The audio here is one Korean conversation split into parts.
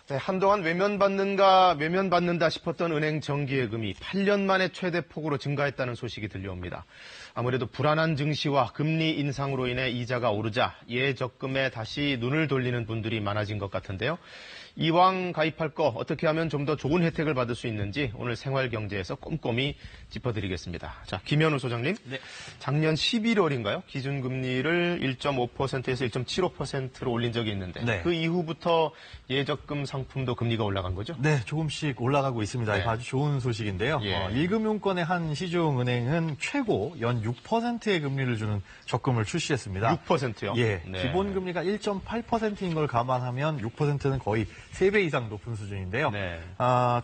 네, 한동안 외면받는다 싶었던 은행 정기예금이 8년 만에 최대 폭으로 증가했다는 소식이 들려옵니다. 아무래도 불안한 증시와 금리 인상으로 인해 이자가 오르자 예적금에 다시 눈을 돌리는 분들이 많아진 것 같은데요. 이왕 가입할 거 어떻게 하면 좀 더 좋은 혜택을 받을 수 있는지 오늘 생활경제에서 꼼꼼히 짚어드리겠습니다. 자, 김현우 소장님. 네. 작년 11월인가요? 기준금리를 1.5%에서 1.75%로 올린 적이 있는데 네. 그 이후부터 예적금 상품도 금리가 올라간 거죠? 네, 조금씩 올라가고 있습니다. 네. 아주 좋은 소식인데요. 예. 1금융권의 한 시중은행은 최고 연 6%의 금리를 주는 적금을 출시했습니다. 6%요? 예, 네. 기본금리가 1.8%인 걸 감안하면 6%는 거의 3배 이상 높은 수준인데요. 네.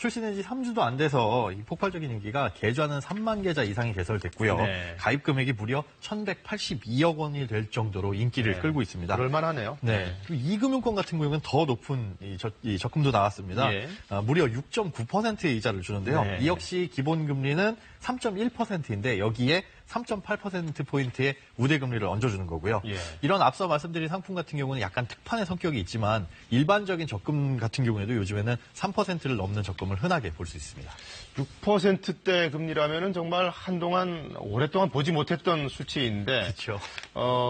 출시된 지 3주도 안 돼서 이 폭발적인 인기가 계좌는 3만 계좌 이상이 개설됐고요. 네. 가입 금액이 무려 1,182억 원이 될 정도로 인기를 네. 끌고 있습니다. 그럴만하네요. 네. 그리고 이금융권 같은 경우는 더 높은 이 적금도 나왔습니다. 예. 무려 6.9%의 이자를 주는데요. 네. 이 역시 기본 금리는 3.1%인데 여기에 3.8%포인트의 우대금리를 얹어주는 거고요. 예. 이런 앞서 말씀드린 상품 같은 경우는 약간 특판의 성격이 있지만 일반적인 적금 같은 경우에도 요즘에는 3%를 넘는 적금을 흔하게 볼 수 있습니다. 6%대 금리라면은 정말 한동안 오랫동안 보지 못했던 수치인데 그렇죠.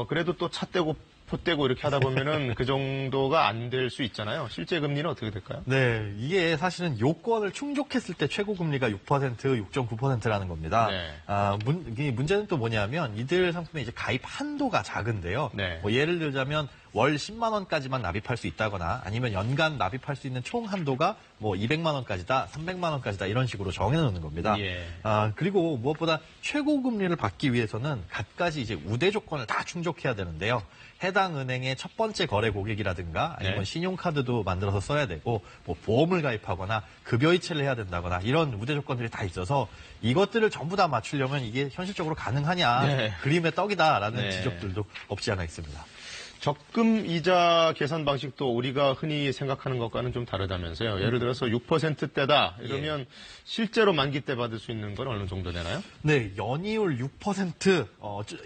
그래도 또 차 떼고 포 떼고 이렇게 하다 보면은 그 정도가 안 될 수 있잖아요. 실제 금리는 어떻게 될까요? 네, 이게 사실은 요건을 충족했을 때 최고 금리가 6%, 6.9%라는 겁니다. 네. 이 문제는 또 뭐냐면 이들 상품의 이제 가입 한도가 작은데요. 네. 뭐 예를 들자면 월 10만 원까지만 납입할 수 있다거나 아니면 연간 납입할 수 있는 총 한도가 뭐 200만 원까지다, 300만 원까지다 이런 식으로 정해놓는 겁니다. 예. 그리고 무엇보다 최고 금리를 받기 위해서는 갖가지 이제 우대 조건을 다 충족해야 되는데요. 해당 은행의 첫 번째 거래 고객이라든가 아니면 네. 신용카드도 만들어서 써야 되고 뭐 보험을 가입하거나 급여 이체를 해야 된다거나 이런 우대 조건들이 다 있어서 이것들을 전부 다 맞추려면 이게 현실적으로 가능하냐 네. 그림의 떡이다라는 네. 지적들도 없지 않아 있습니다. 적금 이자 계산 방식도 우리가 흔히 생각하는 것과는 좀 다르다면서요. 예를 들어서 6%대다 이러면 실제로 만기 때 받을 수 있는 건 어느 정도 되나요? 네, 연이율 6%,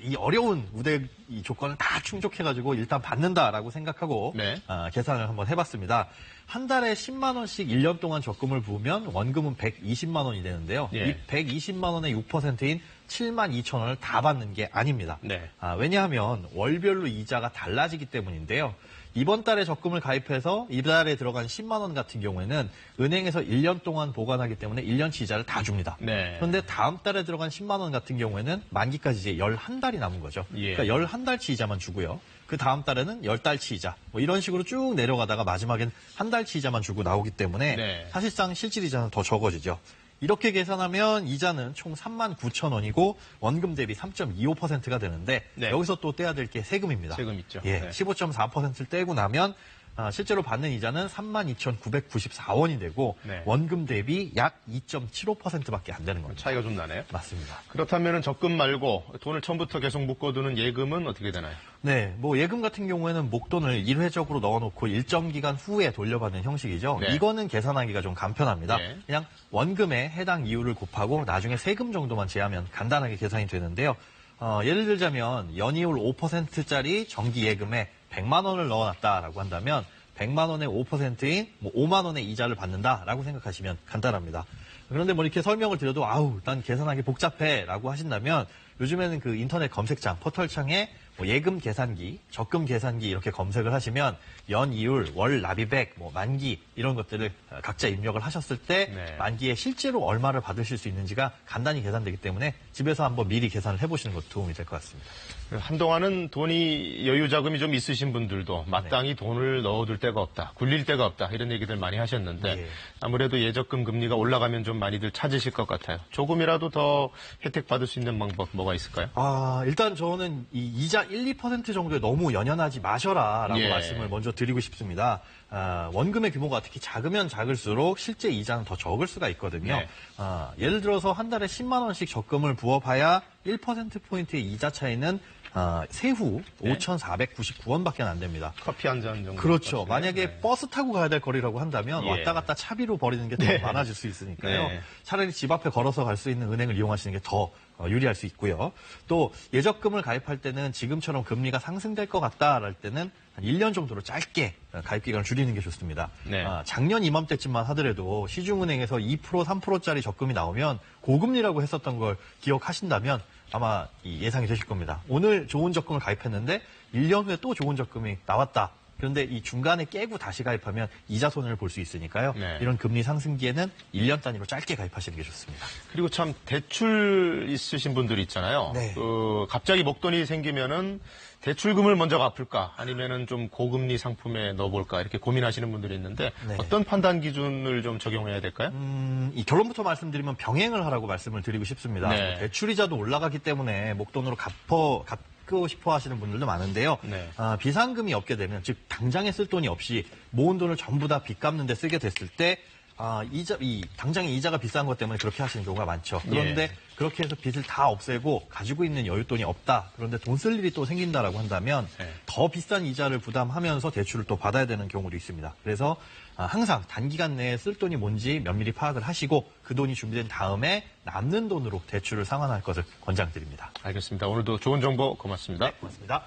이 어려운 우대 이 조건을 다 충족해가지고 일단 받는다라고 생각하고 네. 계산을 한번 해봤습니다. 한 달에 10만 원씩 1년 동안 적금을 부으면 원금은 120만 원이 되는데요. 예. 이 120만 원의 6%인 7만 2천 원을 다 받는 게 아닙니다. 네. 왜냐하면 월별로 이자가 달라지기 때문인데요. 이번 달에 적금을 가입해서 이달에 들어간 10만 원 같은 경우에는 은행에서 1년 동안 보관하기 때문에 1년치 이자를 다 줍니다. 네. 그런데 다음 달에 들어간 10만 원 같은 경우에는 만기까지 이제 11달이 남은 거죠. 예. 그러니까 11달치 이자만 주고요. 그 다음 달에는 10달치 이자. 뭐 이런 식으로 쭉 내려가다가 마지막엔 한 달치 이자만 주고 나오기 때문에 네. 사실상 실질 이자는 더 적어지죠. 이렇게 계산하면 이자는 총 3만 9천 원이고 원금 대비 3.25%가 되는데 네. 여기서 또 떼야 될 게 세금입니다. 세금 있죠. 예, 네. 15.4%를 떼고 나면 실제로 받는 이자는 32,994원이 되고 네. 원금 대비 약 2.75%밖에 안 되는 겁니다. 차이가 좀 나네요. 맞습니다. 그렇다면 적금 말고 돈을 처음부터 계속 묶어두는 예금은 어떻게 되나요? 네, 뭐 예금 같은 경우에는 목돈을 일회적으로 넣어놓고 일정 기간 후에 돌려받는 형식이죠. 네. 이거는 계산하기가 좀 간편합니다. 네. 그냥 원금에 해당 이율을 곱하고 나중에 세금 정도만 제하면 간단하게 계산이 되는데요. 예를 들자면 연이율 5%짜리 정기 예금에 100만 원을 넣어놨다라고 한다면 100만 원의 5%인 뭐 5만 원의 이자를 받는다라고 생각하시면 간단합니다. 그런데 뭐 이렇게 설명을 드려도 아우 난 계산하기 복잡해라고 하신다면 요즘에는 그 인터넷 검색창 포털창에 뭐 예금 계산기, 적금 계산기 이렇게 검색을 하시면 연이율, 월 납입액, 뭐 만기 이런 것들을 각자 입력을 하셨을 때 네. 만기에 실제로 얼마를 받으실 수 있는지가 간단히 계산되기 때문에 집에서 한번 미리 계산을 해보시는 것도 도움이 될 것 같습니다. 한동안은 돈이 여유 자금이 좀 있으신 분들도 마땅히 돈을 넣어둘 데가 없다, 굴릴 데가 없다 이런 얘기들 많이 하셨는데 예. 아무래도 예적금 금리가 올라가면 좀 많이들 찾으실 것 같아요. 조금이라도 더 혜택 받을 수 있는 방법 뭐가 있을까요? 일단 저는 이 이자 1, 2% 정도에 너무 연연하지 마셔라라고 예. 말씀을 먼저 드리고 싶습니다. 원금의 규모가 특히 작으면 작을수록 실제 이자는 더 적을 수가 있거든요. 네. 예를 들어서 한 달에 10만 원씩 적금을 부어봐야 1%포인트의 이자 차이는 세후 네. 5,499원밖에 안 됩니다. 커피 한 잔 정도. 그렇죠. 값이네요. 만약에 네. 버스 타고 가야 될 거리라고 한다면 예. 왔다 갔다 차비로 버리는 게 더 네. 많아질 수 있으니까요. 네. 차라리 집 앞에 걸어서 갈 수 있는 은행을 이용하시는 게 더 유리할 수 있고요. 또 예적금을 가입할 때는 지금처럼 금리가 상승될 것 같다랄 때는 한 1년 정도로 짧게 가입 기간을 줄이는 게 좋습니다. 네. 작년 이맘때쯤만 하더라도 시중은행에서 2%, 3%짜리 적금이 나오면 고금리라고 했었던 걸 기억하신다면 아마 예상이 되실 겁니다. 오늘 좋은 적금을 가입했는데 1년 후에 또 좋은 적금이 나왔다. 그런데 이 중간에 깨고 다시 가입하면 이자 손해를 볼 수 있으니까요. 네. 이런 금리 상승기에는 1년 단위로 짧게 가입하시는 게 좋습니다. 그리고 참 대출 있으신 분들이 있잖아요. 네. 갑자기 목돈이 생기면은 대출금을 먼저 갚을까 아니면은 좀 고금리 상품에 넣어볼까 이렇게 고민하시는 분들이 있는데 네. 어떤 판단 기준을 좀 적용해야 될까요? 이 결론부터 말씀드리면 병행을 하라고 말씀을 드리고 싶습니다. 네. 대출이자도 올라가기 때문에 목돈으로 갚고 싶어 하시는 분들도 많은데요. 네. 비상금이 없게 되면, 즉 당장에 쓸 돈이 없이 모은 돈을 전부 다 빚 갚는 데 쓰게 됐을 때 당장에 이자가 비싼 것 때문에 그렇게 하시는 경우가 많죠. 그런데 예. 그렇게 해서 빚을 다 없애고 가지고 있는 여윳돈이 없다. 그런데 돈 쓸 일이 또 생긴다라고 한다면 네. 더 비싼 이자를 부담하면서 대출을 또 받아야 되는 경우도 있습니다. 그래서 항상 단기간 내에 쓸 돈이 뭔지 면밀히 파악을 하시고 그 돈이 준비된 다음에 남는 돈으로 대출을 상환할 것을 권장드립니다. 알겠습니다. 오늘도 좋은 정보 고맙습니다. 고맙습니다.